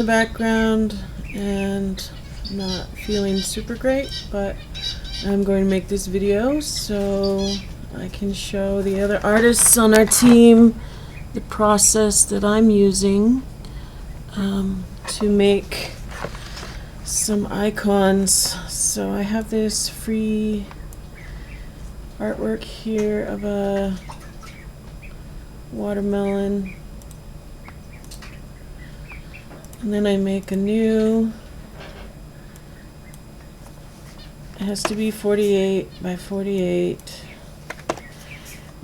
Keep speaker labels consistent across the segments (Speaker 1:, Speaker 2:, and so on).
Speaker 1: the background and not feeling super great, but I'm going to make this video so I can show the other artists on our team the process that I'm using to make some icons. So I have this free artwork here of a watermelon, and then I make a new. It has to be 48 by 48,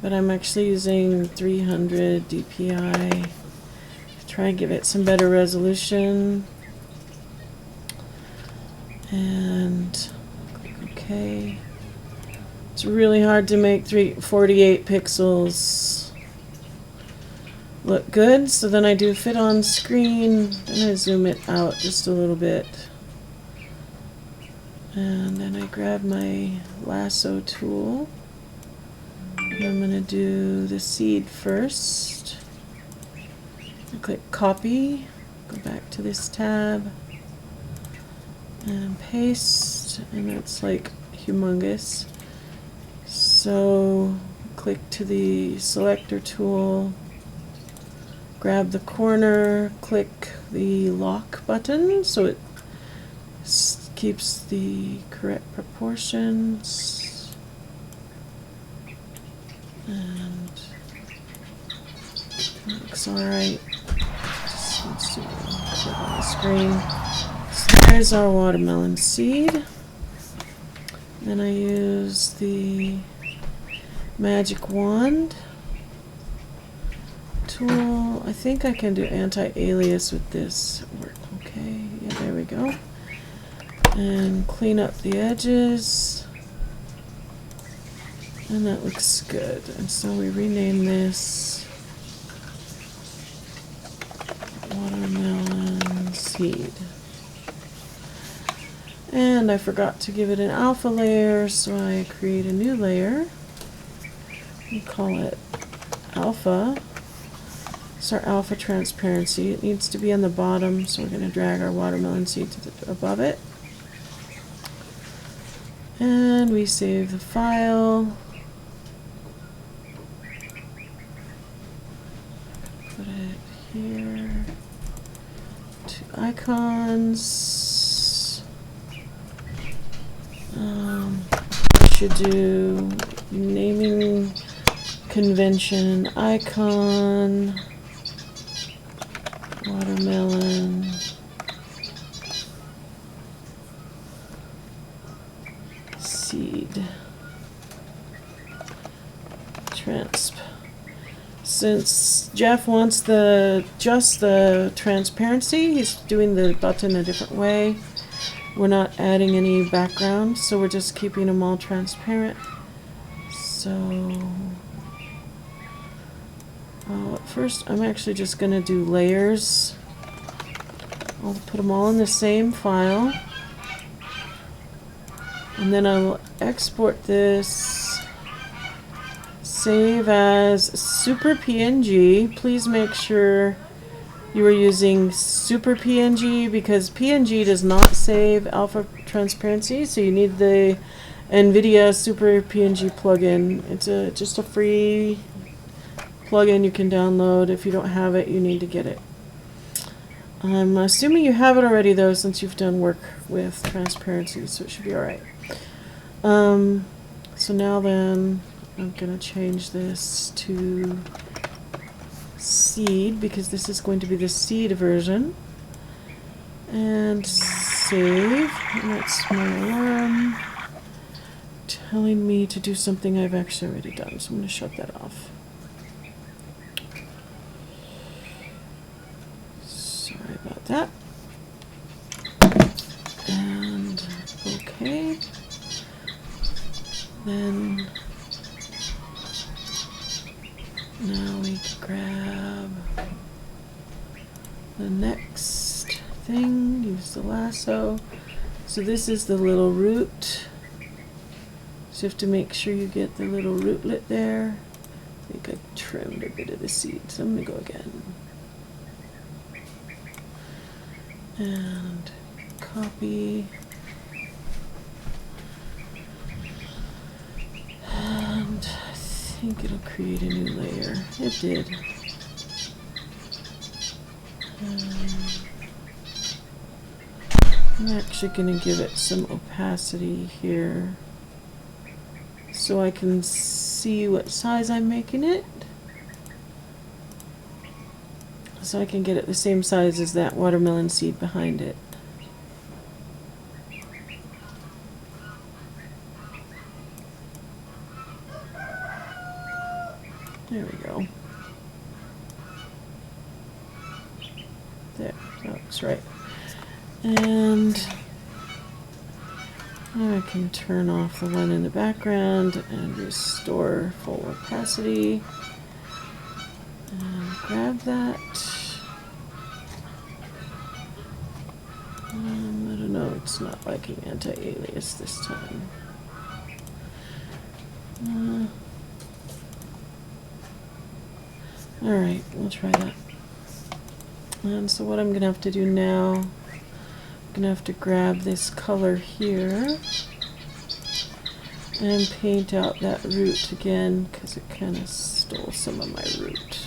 Speaker 1: but I'm actually using 300 DPI to try and give it some better resolution. And click OK. It's really hard to make 48 pixels look good, so then I do fit on screen, then I zoom it out just a little bit. And then I grab my lasso tool. And I'm going to do the seed first. I click copy, go back to this tab, and paste, and that's like humongous. So click to the selector tool, grab the corner, click the lock button so it keeps the correct proportions, and it looks alright. Just needs to click on the screen. So there's our watermelon seed. Then I use the magic wand tool. I think I can do anti-alias with this. Okay, yeah, there we go. And clean up the edges, and that looks good. And so we rename this watermelon seed. And I forgot to give it an alpha layer, so I create a new layer. We call it alpha. It's our alpha transparency. It needs to be on the bottom, so we're going to drag our watermelon seed to above it. And we save the file. Put it here. Two icons. I should do naming convention icon watermelon seed transp. Since Jeff wants just the transparency, he's doing the button a different way. We're not adding any background, so we're just keeping them all transparent. So first I'm actually just going to do layers. I'll put them all in the same file, and then I will export this, save as super PNG. Please make sure you are using super PNG, because PNG does not save alpha transparency, so you need the NVIDIA super PNG plugin. It's just a free plugin you can download. If you don't have it, you need to get it. I'm assuming you have it already though, since you've done work with transparency, so it should be alright. So now then I'm going to change this to seed, because this is going to be the seed version, and save. And that's my alarm telling me to do something I've actually already done, so I'm going to shut that off. Sorry about that. And okay, then now we grab the next thing, use the lasso. So this is the little root. So you have to make sure you get the little rootlet there. I think I trimmed a bit of the seed, so I'm going to go again. And copy. And I think it'll create a new layer. It did. I'm actually going to give it some opacity here so I can see what size I'm making it. So I can get it the same size as that watermelon seed behind it. There we go. There, that looks right. And now I can turn off the one in the background and restore full opacity. And grab that. I don't know, it's not liking anti-alias this time. Alright, we'll try that. And so what I'm going to have to do now, I'm going to have to grab this color here and paint out that root again because it kind of stole some of my root.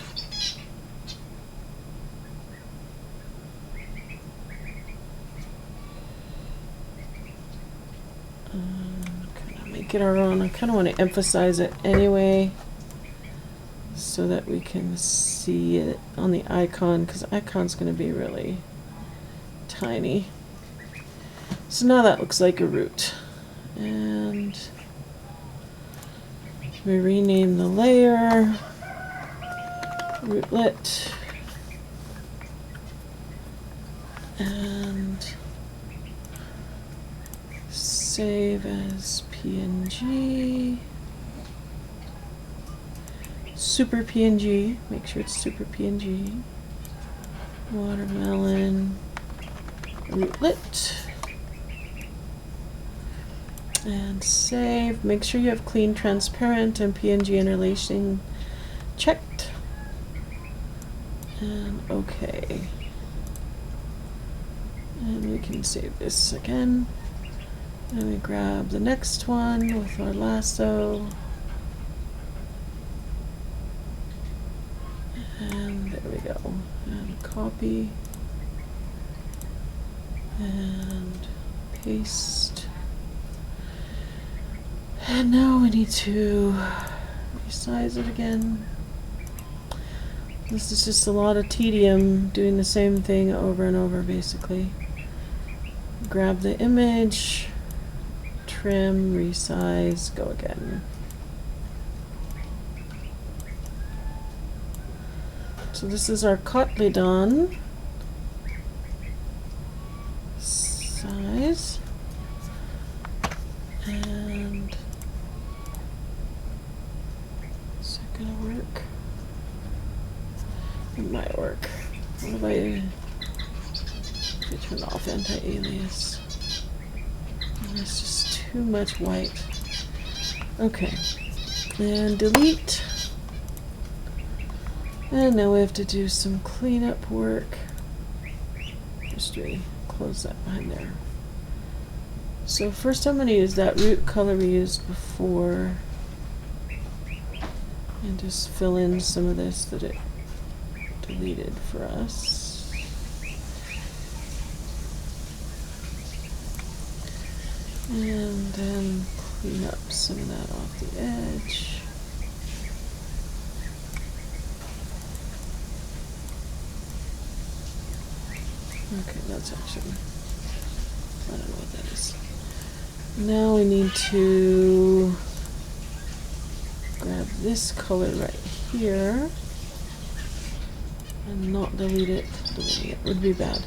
Speaker 1: Kind of make it our own. I kind of want to emphasize it anyway, so that we can see it on the icon, because the icon's going to be really tiny. So now that looks like a root. And we rename the layer rootlet. And save as PNG. Super PNG, make sure it's super PNG. Watermelon rootlet. And save. Make sure you have clean, transparent, and PNG interlacing checked. And OK. And we can save this again. And we grab the next one with our lasso. And there we go. And copy. And paste. And now we need to resize it again. This is just a lot of tedium doing the same thing over and over basically. Grab the image, trim, resize, go again. So this is our Cotyledon size, and is it gonna work? It might work. What if I turn off anti-alias? There's just too much white. Okay, and delete. And now we have to do some cleanup work. Just close that behind there. So first I'm going to use that root color we used before and just fill in some of this that it deleted for us. And then clean up some of that off the edge. Okay, that's actually, I don't know what that is. Now we need to grab this color right here and not delete it. Deleting it would be bad.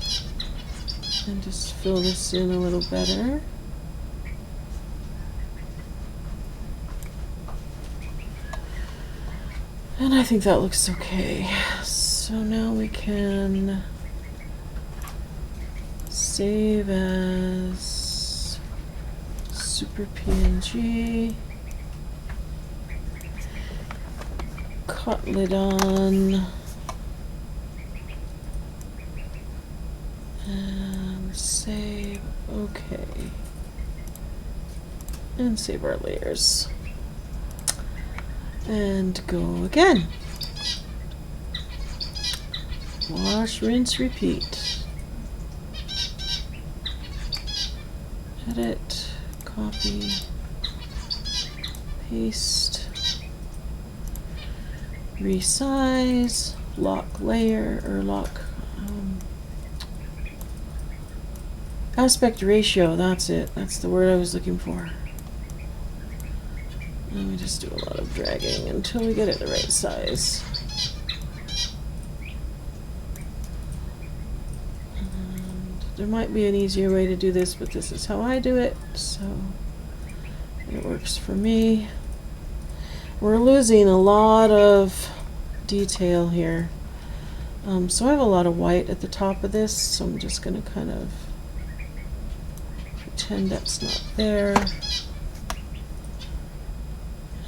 Speaker 1: And just fill this in a little better. And I think that looks okay. So now we can save as super PNG, Cotyledon, And save, okay. And save our layers. And go again. Wash, rinse, repeat. Edit, copy, paste, resize, lock layer, or lock aspect ratio, that's it. That's the word I was looking for. And we just do a lot of dragging until we get it the right size. And there might be an easier way to do this, but this is how I do it, so it works for me. We're losing a lot of detail here. So I have a lot of white at the top of this, so I'm just going to kind of pretend that's not there.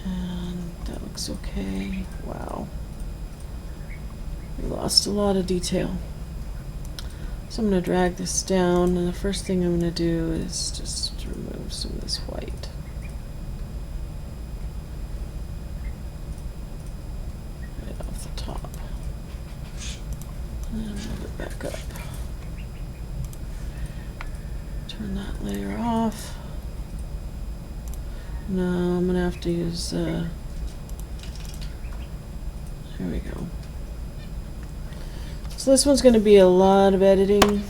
Speaker 1: And that looks okay. Wow. We lost a lot of detail. So I'm going to drag this down, and the first thing I'm going to do is just remove some of this white. Right off the top. And move it back up. Turn that layer off. No, I'm going to have to use, there we go. So this one's going to be a lot of editing.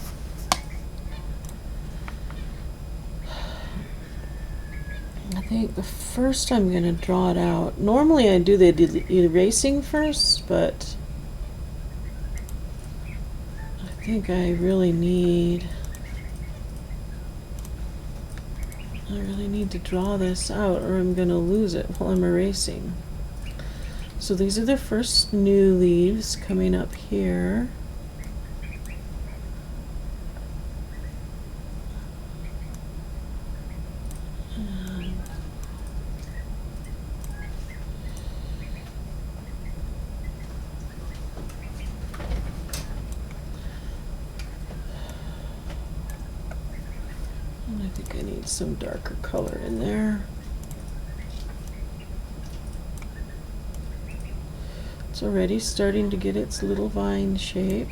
Speaker 1: I think the first I'm going to draw it out. Normally I do the erasing first, but I think I really need to draw this out, or I'm going to lose it while I'm erasing. So these are the first new leaves coming up here. And I think I need some darker color in there. It's already starting to get its little vine shape.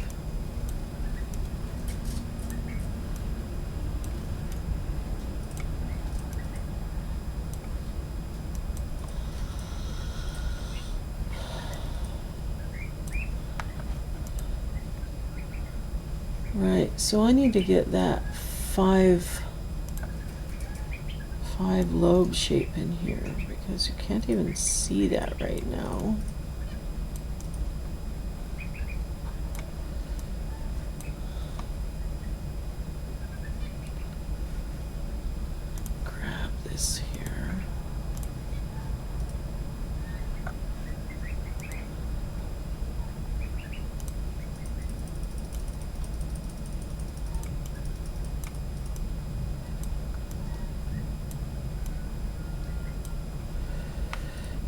Speaker 1: Right, so I need to get that five lobe shape in here, because you can't even see that right now. Grab this here.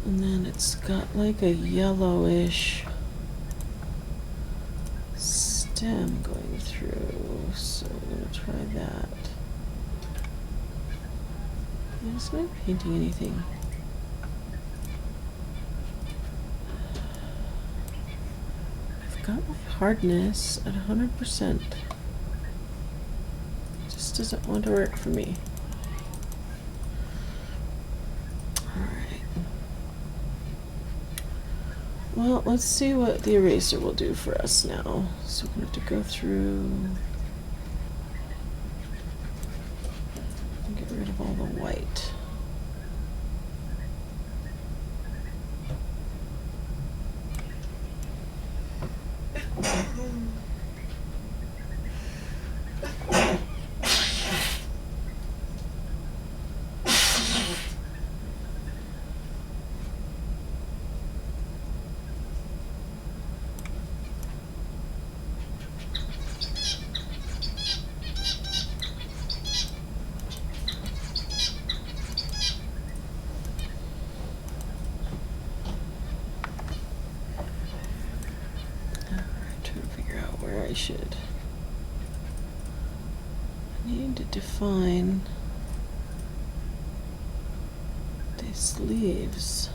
Speaker 1: And then it's got like a yellowish stem going through, so we're going to try that. It's not painting anything. I've got my hardness at 100%. It just doesn't want to work for me. Well, let's see what the eraser will do for us now. So we're going to have to go through and get rid of all the white. I should. need to define these leaves.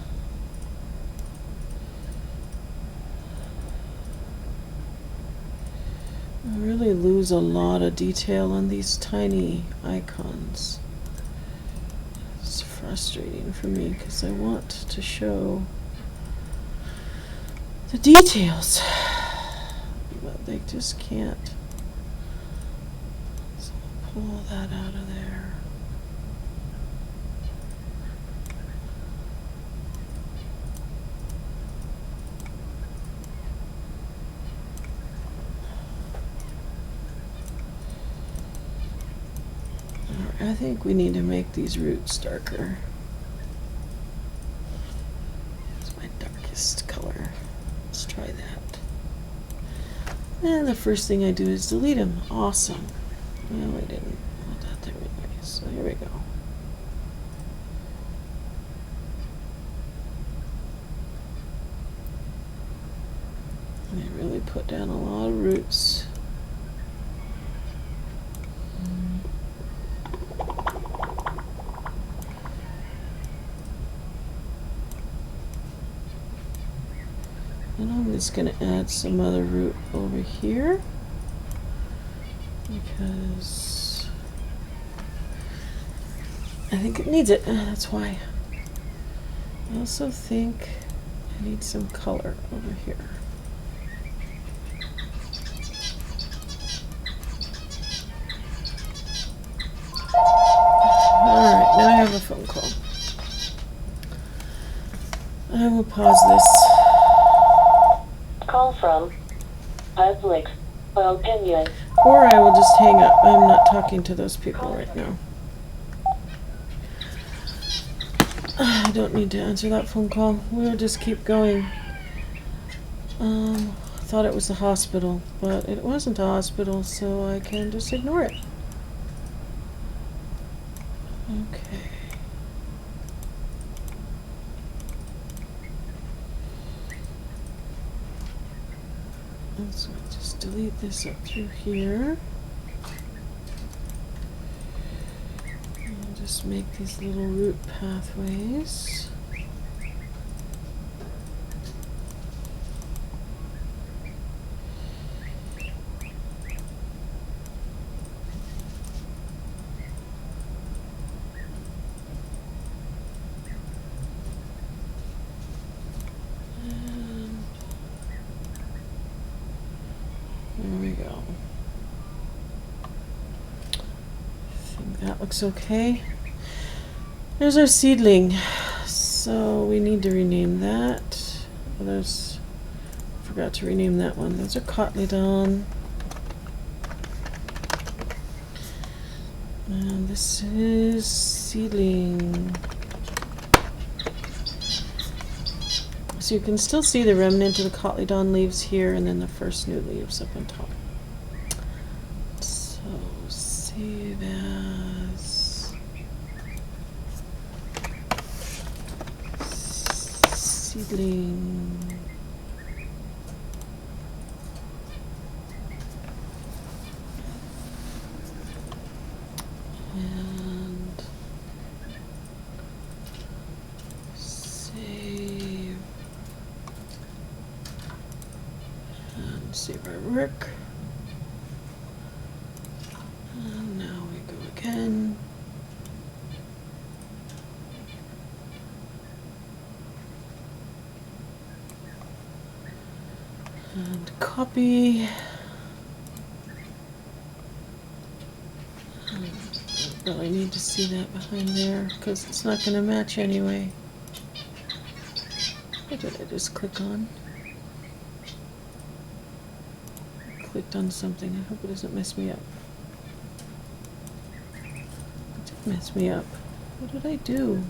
Speaker 1: I really lose a lot of detail on these tiny icons. It's frustrating for me because I want to show the details, but they just can't. So I'll pull that out of there. I think we need to make these roots darker. It's my darkest color. Let's try that. And the first thing I do is delete them. Awesome. No, I didn't want that there anyway. So here we go. They really put down a lot of roots. And I'm just going to add some other root over here because I think it needs it. That's why. I also think I need some color over here. Alright, now I have a phone call. I will pause this.
Speaker 2: Call from Public Opinion.
Speaker 1: Or I will just hang up. I'm not talking to those people right now. I don't need to answer that phone call. We'll just keep going. Thought it was a hospital, but it wasn't a hospital, so I can just ignore it. Okay. So just delete this up through here. And just make these little root pathways. There we go. I think that looks okay. There's our seedling. So we need to rename that. Oh, forgot to rename that one. Those are cotyledon. And this is seedling. So you can still see the remnant of the cotyledon leaves here and then the first new leaves up on top. So save as seedling. And save. And save our work. And now we go again. And copy. I really need to see that behind there because it's not going to match anyway. What did I just click on? I clicked on something. I hope it doesn't mess me up. It did mess me up. What did I do?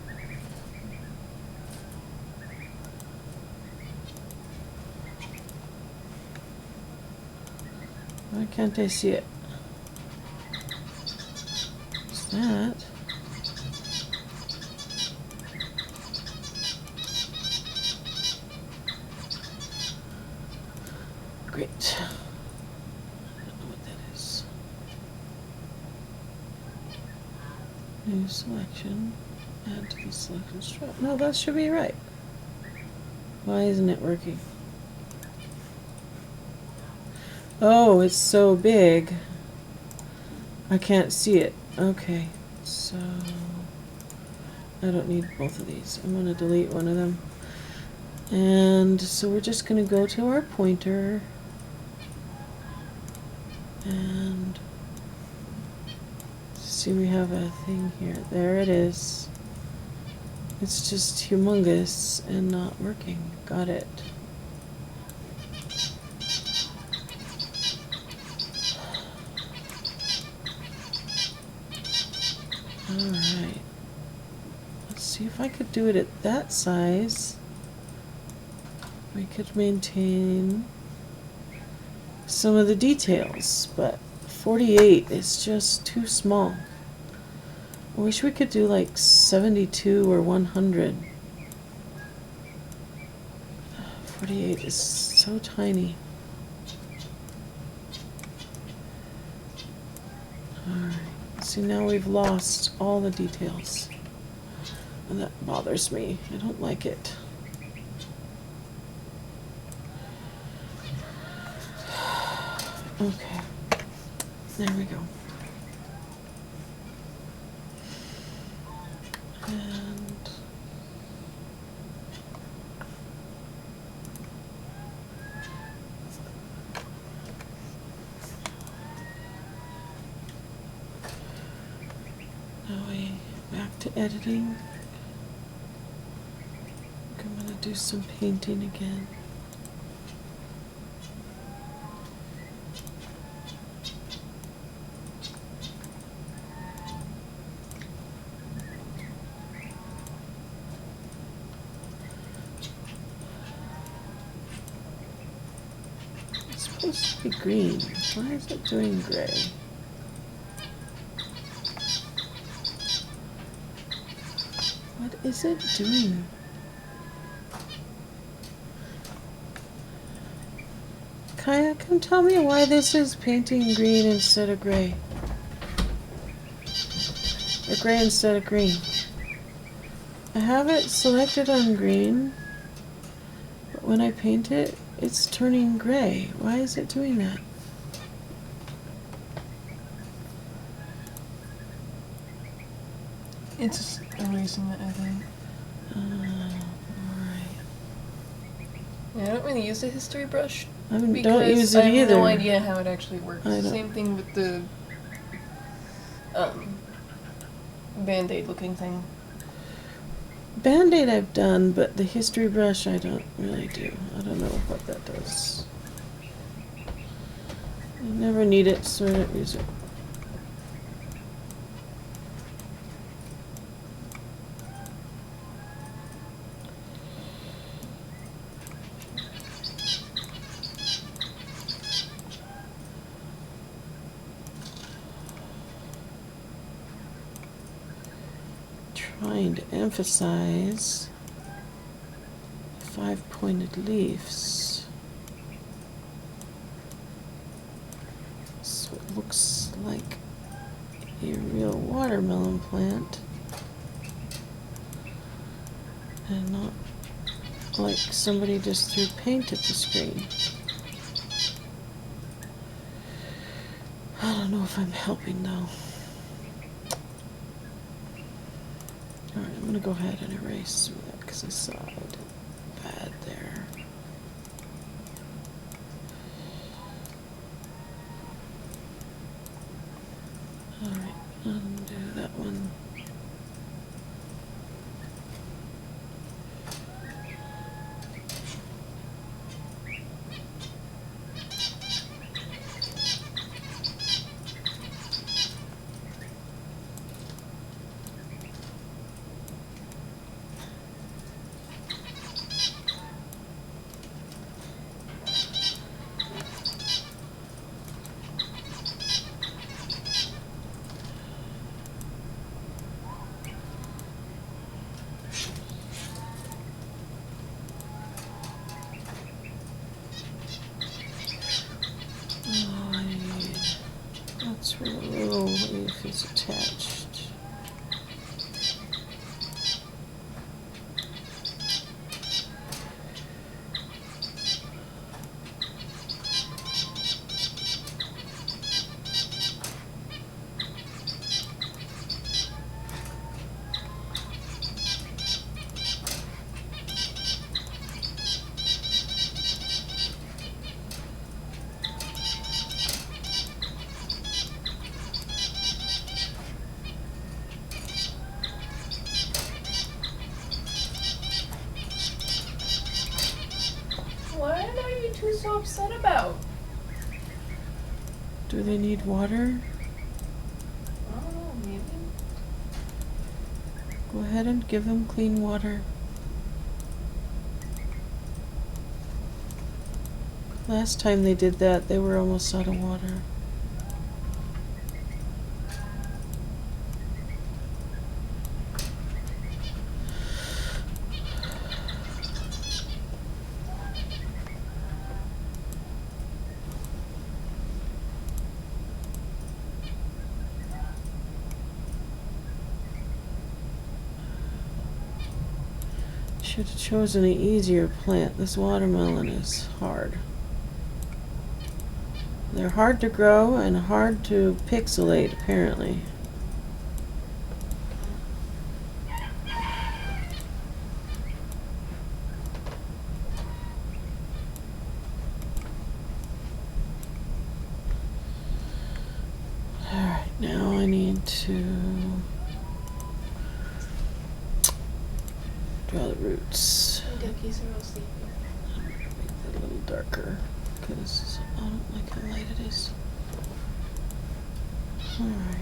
Speaker 1: Why can't I see it? What's that? Great. I don't know what that is. New selection. Add to the selection strap. No, that should be right. Why isn't it working? Oh, it's so big. I can't see it. Okay, so I don't need both of these. I'm gonna delete one of them. And so we're just gonna go to our pointer and see, we have a thing here. There it is. It's just humongous and not working. Got it. Alright. Let's see if I could do it at that size. We could maintain some of the details, but 48 is just too small. I wish we could do like 72 or 100. 48 is so tiny. Alright. See, now we've lost all the details. And that bothers me. I don't like it. Okay. There we go. And now we back to editing. I'm gonna do some painting again. It's supposed to be green. Why is it doing gray? What is it doing? Kaya, come tell me why this is painting green instead of gray. Or gray instead of green. I have it selected on green, but when I paint it, it's turning gray. Why is it doing that?
Speaker 3: It's erasing it, I think.
Speaker 1: Alright.
Speaker 3: Yeah, I don't really use the history brush
Speaker 1: Don't
Speaker 3: because
Speaker 1: use it
Speaker 3: I have
Speaker 1: either.
Speaker 3: no idea how it actually works.
Speaker 1: I don't-
Speaker 3: Same thing with the Band-Aid looking thing.
Speaker 1: Band-Aid I've done, but the history brush I don't really do. I don't know what that does. I never need it, so I don't use it. Trying to emphasize 5-pointed leaves. So it looks like a real watermelon plant and not like somebody just threw paint at the screen. I don't know if I'm helping though. Alright, I'm gonna go ahead and erase some of that because I saw it bad there. Alright, undo that one. Oh, I need, that's where the little leaf is attached.
Speaker 3: so upset about?
Speaker 1: Do they need water?
Speaker 3: I don't know, maybe.
Speaker 1: Go ahead and give them clean water. Last time they did that, they were almost out of water. Should have chosen an easier plant. This watermelon is hard. They're hard to grow and hard to pixelate, apparently. Alright, now I need to draw the roots.
Speaker 3: My duckies are all sleeping.
Speaker 1: I'm gonna make that a little darker because I don't like how light it is. Alright.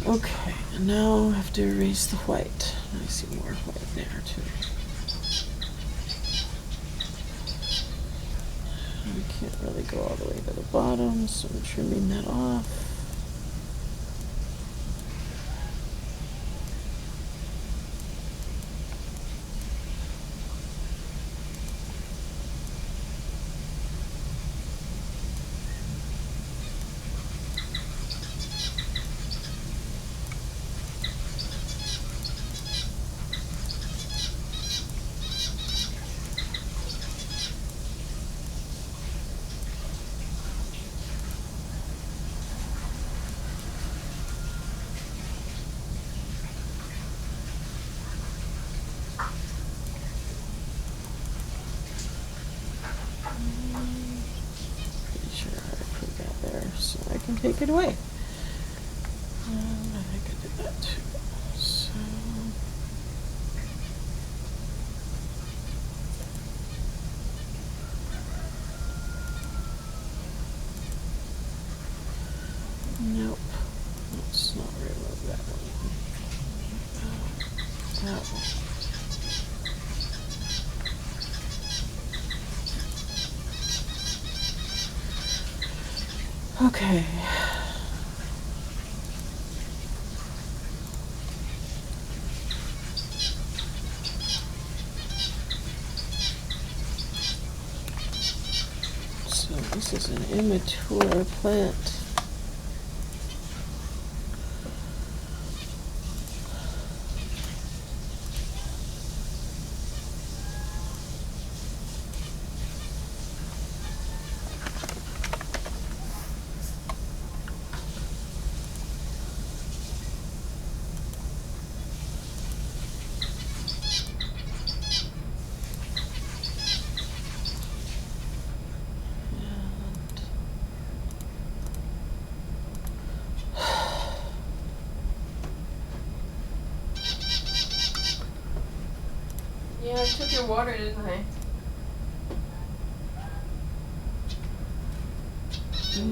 Speaker 1: Okay, and now I have to erase the white. I see more white there too. I can't really go all the way to the bottom, so I'm trimming that off. Pretty sure I put that there so I can take it away. I think I did that too. So nope. Let's not remove that one. That one. Okay. So this is an immature plant.
Speaker 3: Yeah, I took your water, didn't I?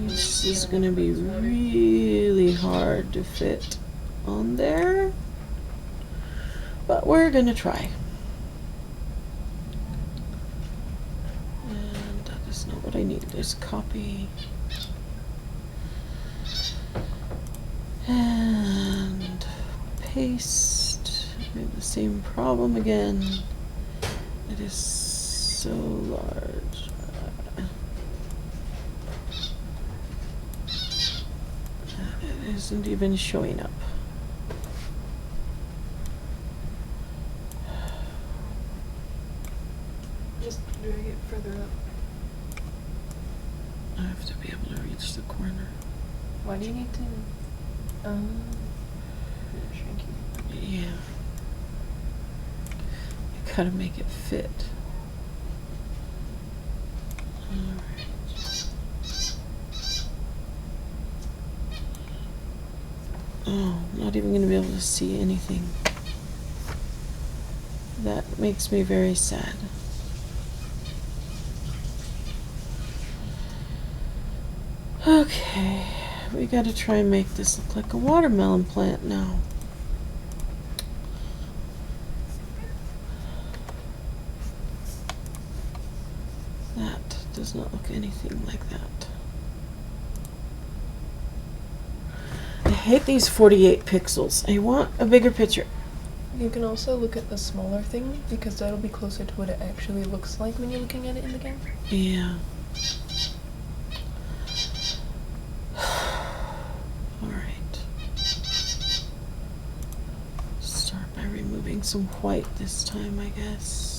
Speaker 1: This is gonna be really hard to fit on there, but we're gonna try. And that is not what I need. There's copy. And paste. We have the same problem again. It is so large. It isn't even showing up.
Speaker 3: Just drag it further up.
Speaker 1: I have to be able to reach the corner.
Speaker 3: Why do you need to? Shrink you.
Speaker 1: Yeah. I gotta make it fit. Alright. Oh, I'm not even gonna be able to see anything. That makes me very sad. Okay, we gotta try and make this look like a watermelon plant now. That does not look anything like that. I hate these 48 pixels. I want a bigger picture.
Speaker 3: You can also look at the smaller thing, because that'll be closer to what it actually looks like when you're looking at it in the game.
Speaker 1: Yeah. Alright. Start by removing some white this time, I guess.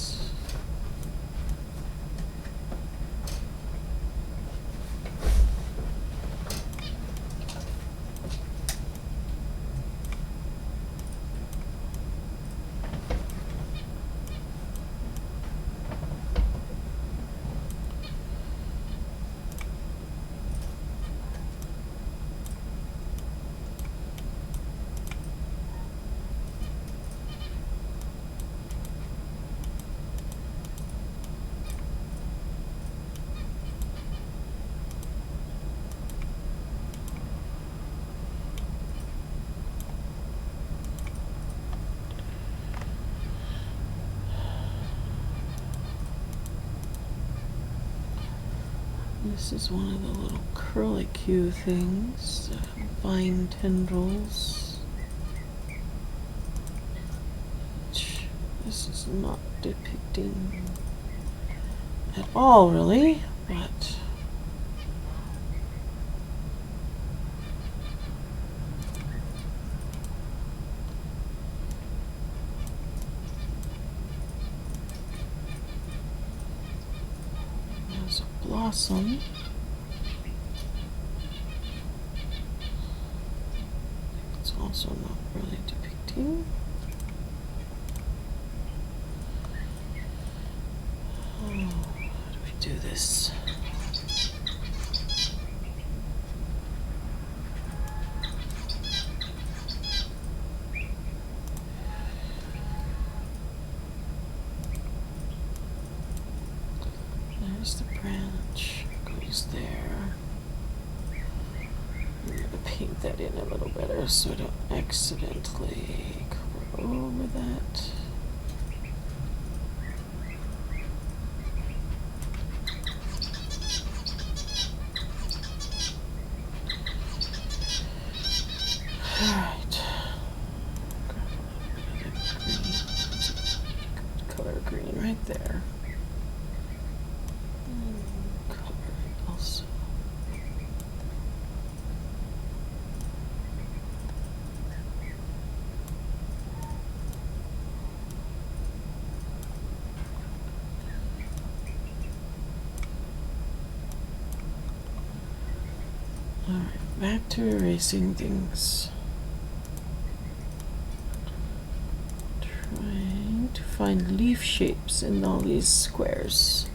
Speaker 1: This is one of the little curlicue things, vine tendrils. Which this is not depicting at all, really, but there's a blossom. It's also not really depicting. Oh, how do we do this? There's the branch, goes there. I'm gonna paint that in a little better so I don't accidentally cover over that. Alright. Color green right there. Color it also. Alright, back to erasing things. Trying to find leaf shapes in all these squares.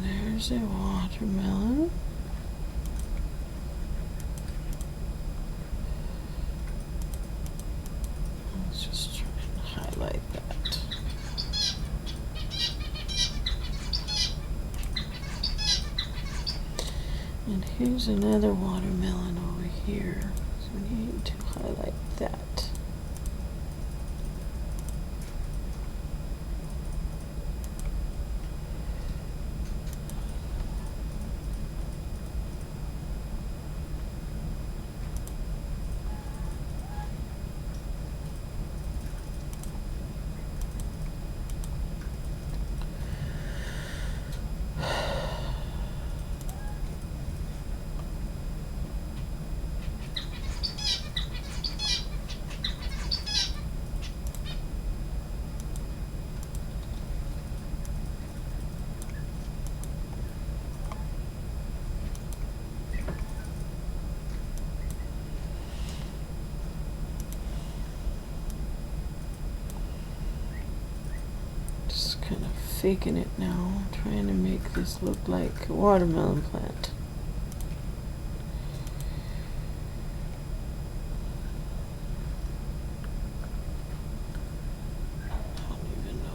Speaker 1: There's a watermelon. Let's just try and highlight that. Here's another watermelon over here. So we need to highlight that. Just kind of faking it now, trying to make this look like a watermelon plant. I don't even know.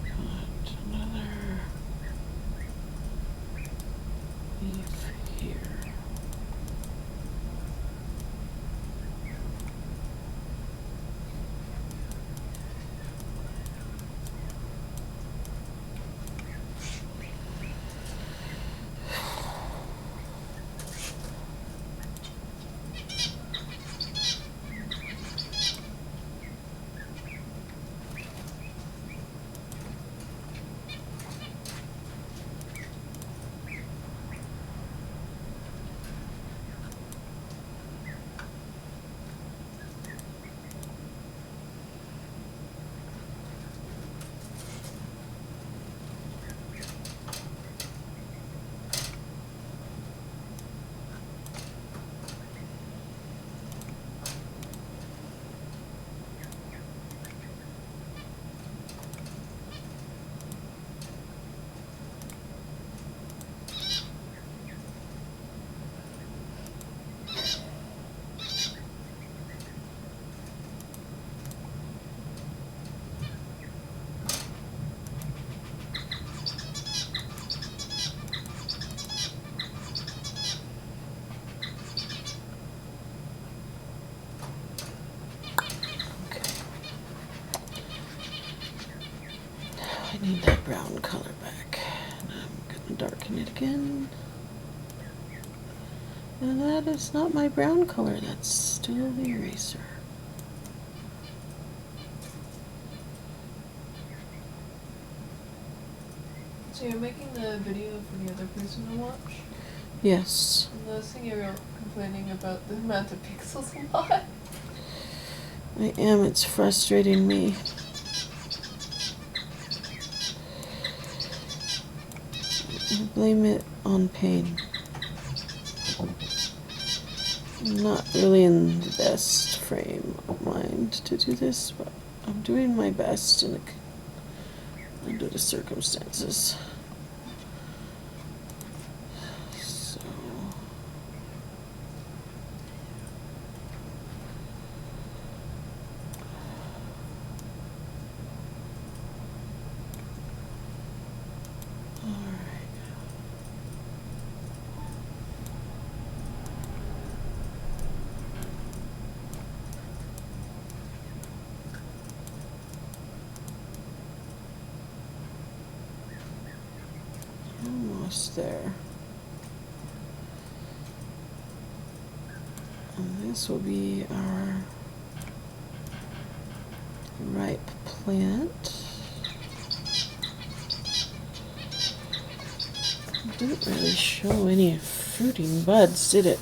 Speaker 1: Got another leaf here. I need that brown color back. And I'm gonna darken it again. And that is not my brown color, that's still the eraser.
Speaker 3: So you're making the video for the other person to watch?
Speaker 1: Yes.
Speaker 3: I'm noticing you're complaining about the amount of pixels a lot.
Speaker 1: I am, it's frustrating me. I blame it on pain. I'm not really in the best frame of mind to do this, but I'm doing my best under the circumstances. So. Almost there. And this will be our ripe plant. It didn't really show any fruiting buds, did it?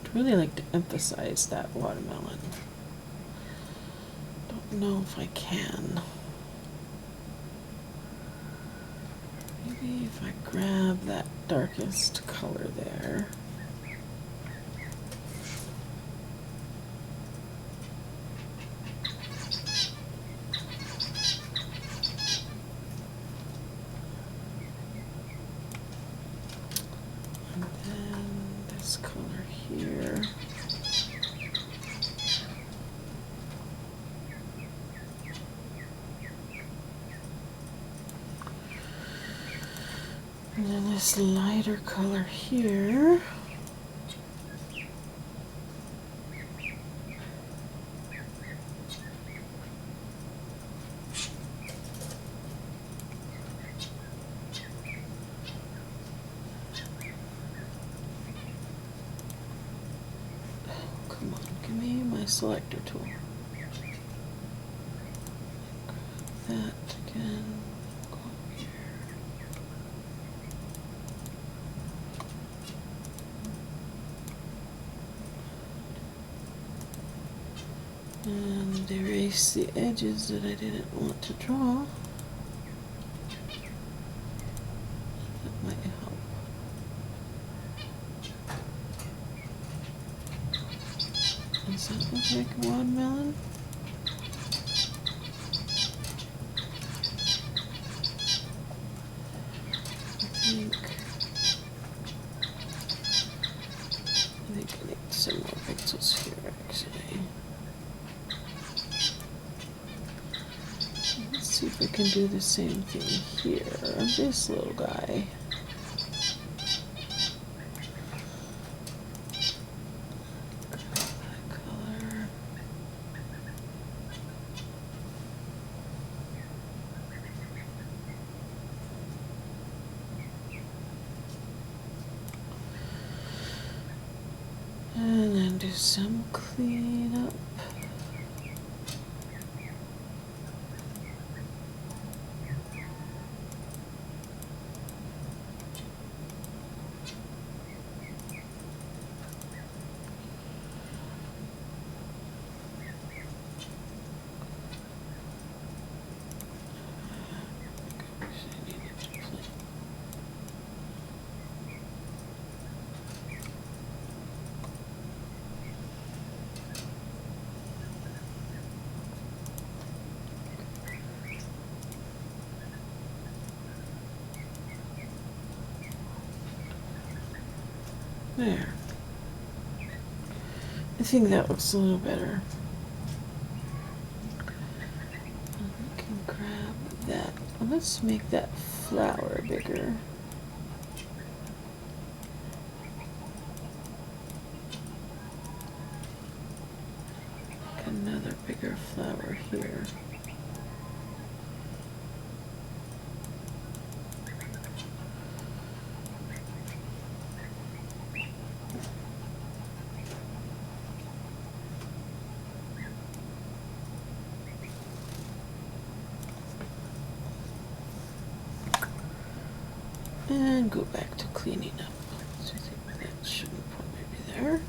Speaker 1: Do really like to emphasize that watermelon. Don't know if I can. Maybe if I grab that darkest color there. And then this color here. And then this lighter color here. Come on, give me my selector tool. Grab that again. Go up here. And erase the edges that I didn't want to draw. That might help. Does that look like a watermelon? I think I need some more pixels here actually. Let's see if I can do the same thing here on this little guy. That color. And then do some cleanup. There. I think that looks a little better. I can grab that. Let's make that flower bigger. Another bigger flower here. And go back to cleaning up. So I think that should probably be there.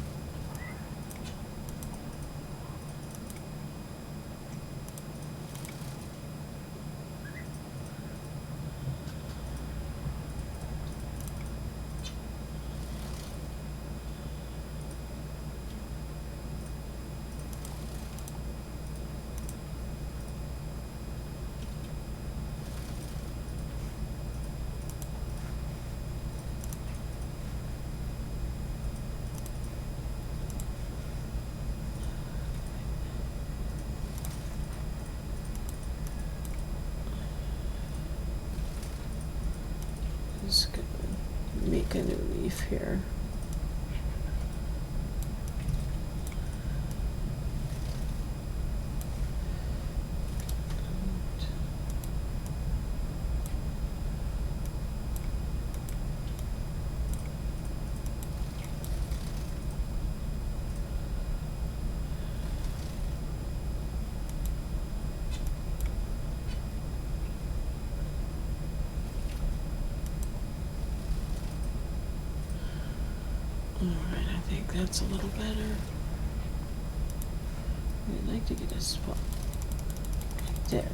Speaker 1: Just gonna make a new leaf here. that's a little better. I'd like to get a spot right there.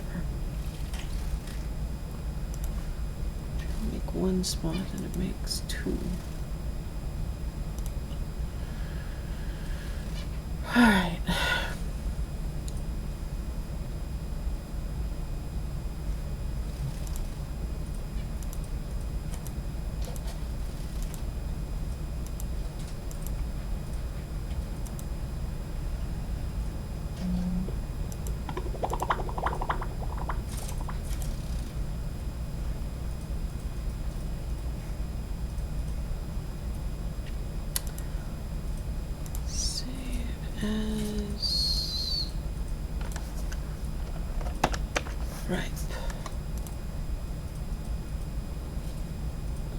Speaker 1: Make one spot and it makes two. Alright. As ripe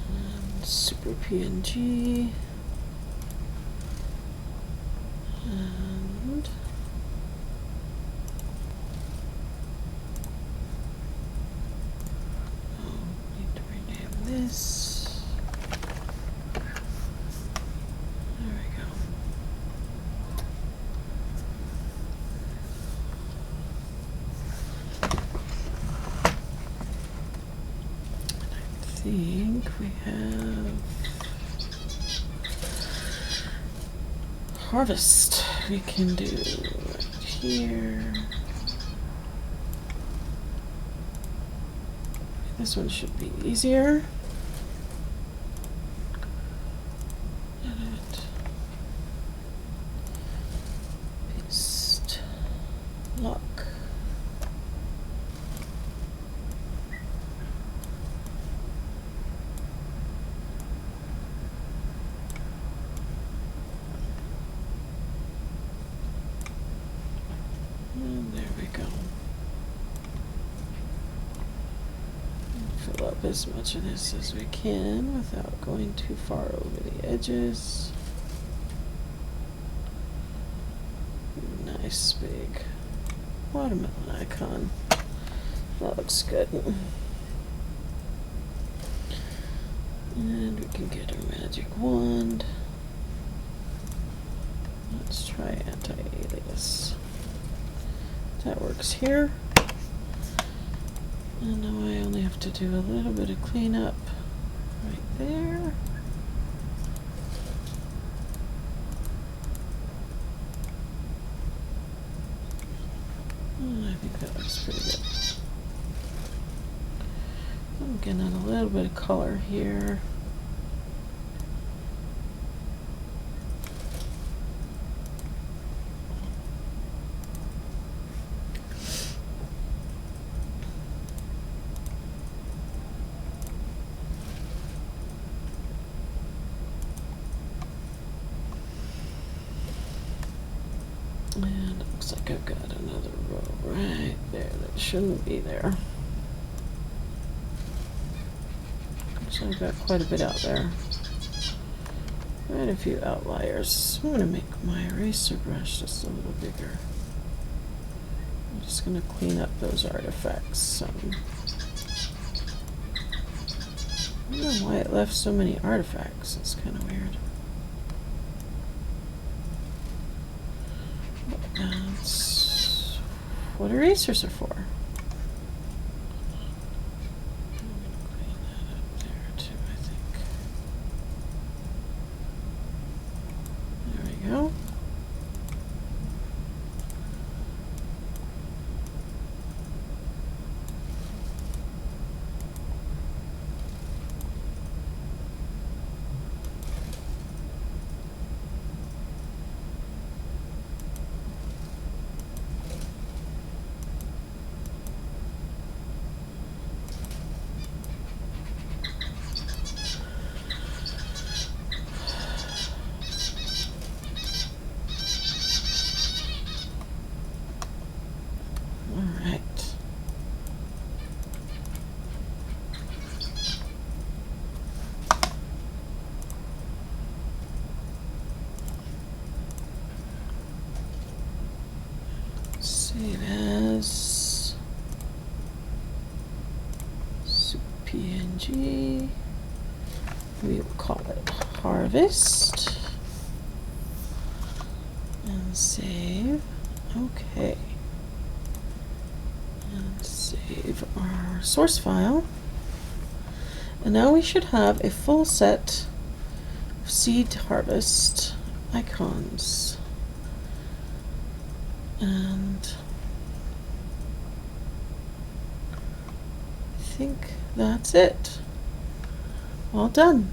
Speaker 1: and super PNG and need to rename this. I think we have harvest we can do right here. This one should be easier. Edit. Paste. Lock. And there we go. Fill up as much of this as we can without going too far over the edges. Nice big watermelon icon. That looks good. And we can get a magic wand. Let's try anti-alias. That works here. And now I only have to do a little bit of cleanup right there. And I think that looks pretty good. I'm getting a little bit of color here. And it looks like I've got another row right there that shouldn't be there. So I've got quite a bit out there. Quite a few outliers. I'm going to make my eraser brush just a little bigger. I'm just going to clean up those artifacts. I don't know why it left so many artifacts. It's kind of weird. That's what erasers are for. Clean that up there too, I think. There we go. Save as PNG. We will call it harvest. And save. Okay. And save our source file. And now we should have a full set of seed harvest icons. And I think that's it. All done.